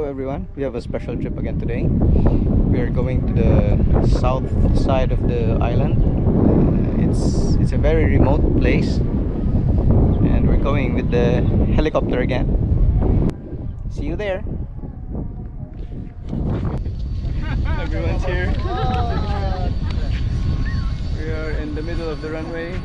Hello everyone, we have a special trip again today. We are going to the south side of the island. It's a very remote place, and we're going with the helicopter again. See you there. Everyone's here. We are in the middle of the runway.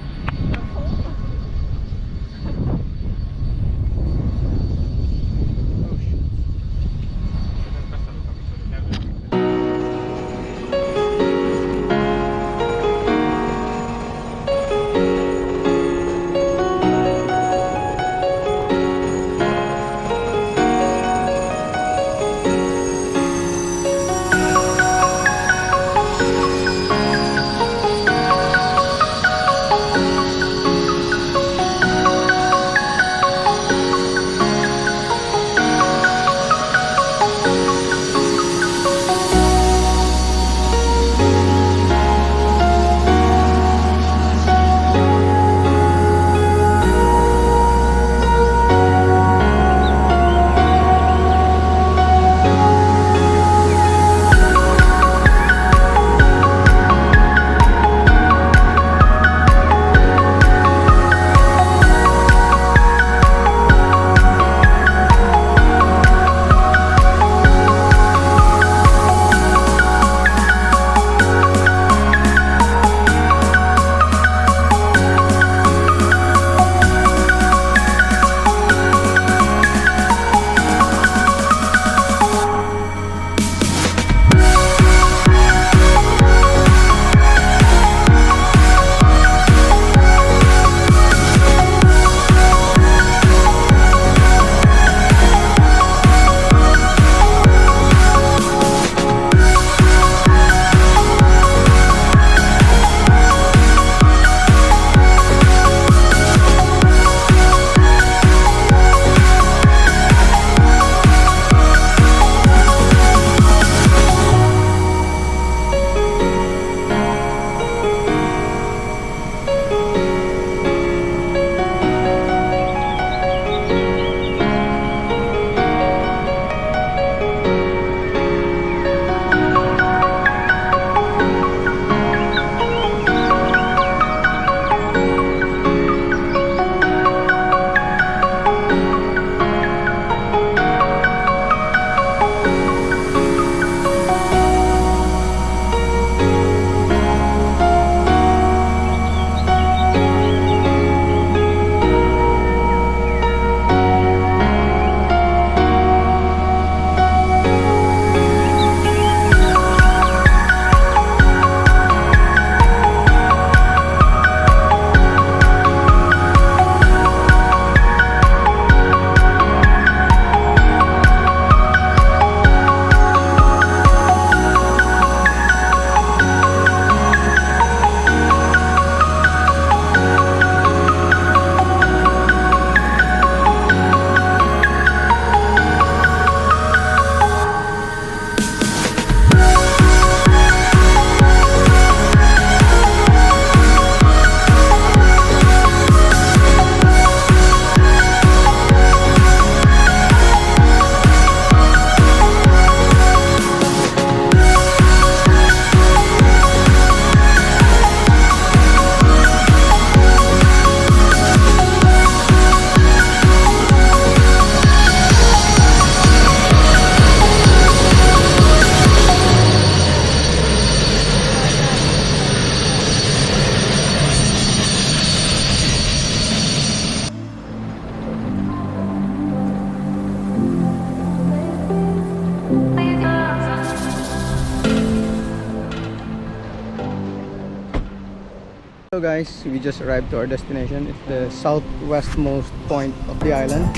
So guys, we just arrived to our destination. It's the southwestmost point of the island.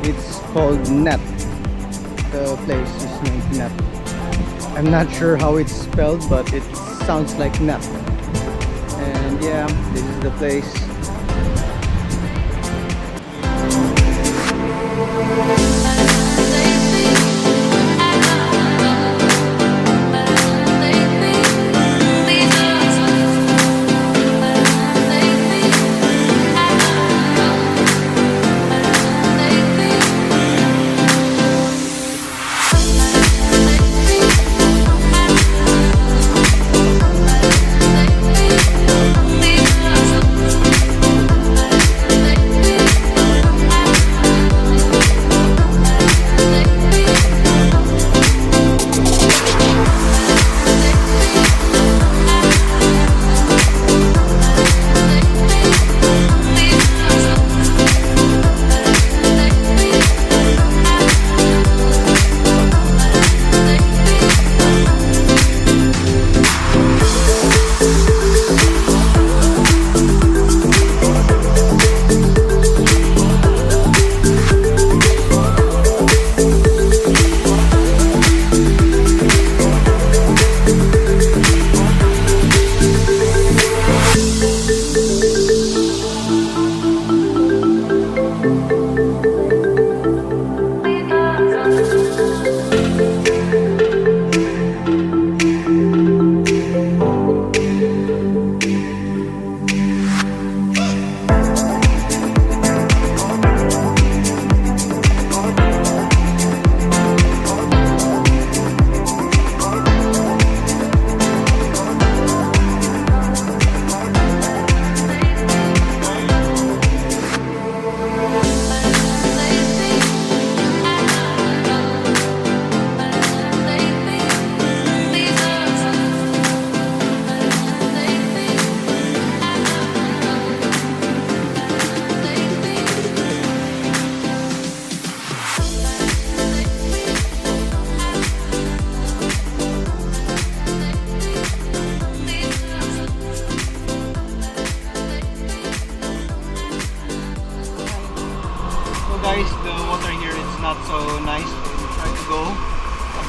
It's called Net. The place is named Net. I'm not sure how it's spelled, but it sounds like Net. And yeah, this is the place.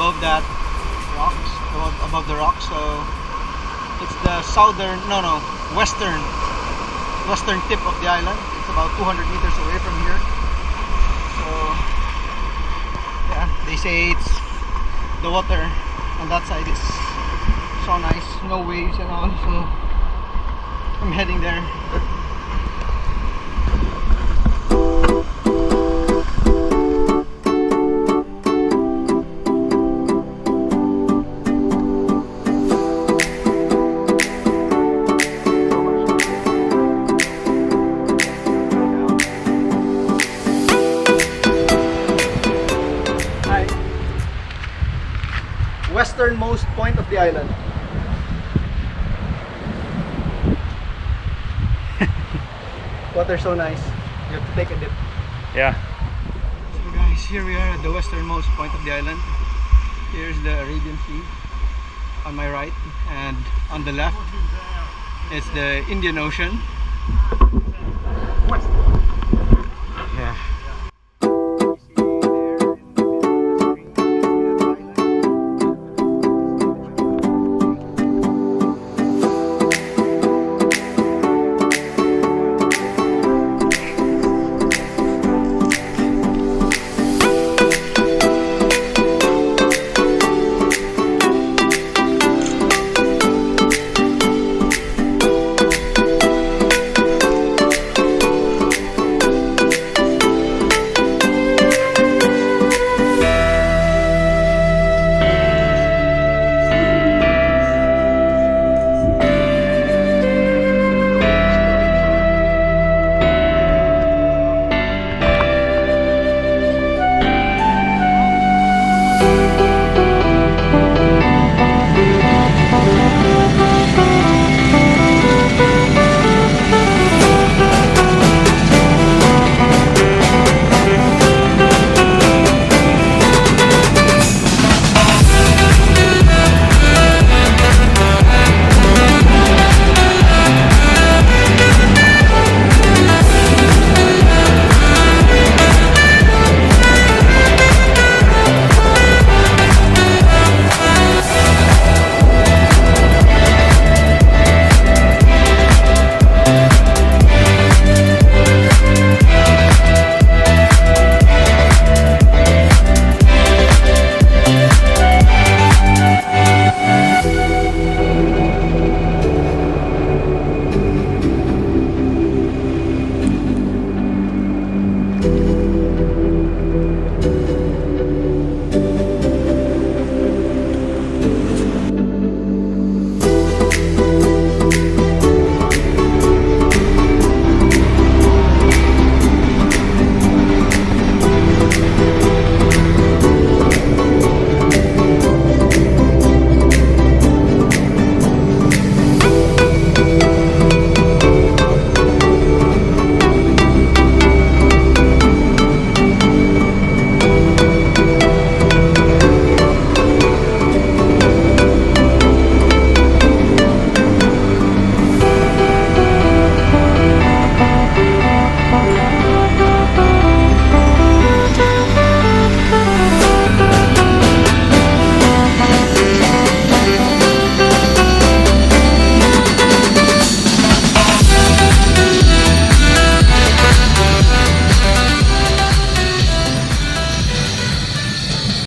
above that rocks, above the rocks. So it's the western tip of the island. It's about 200 meters away from here. So yeah, they say it's the water on that side is so nice, no waves and all. So I'm heading there. Westernmost point of the island. Water so nice. You have to take a dip. Yeah. So guys, here we are at the westernmost point of the island. Here's the Arabian Sea on my right, and on the left it's the Indian Ocean. West.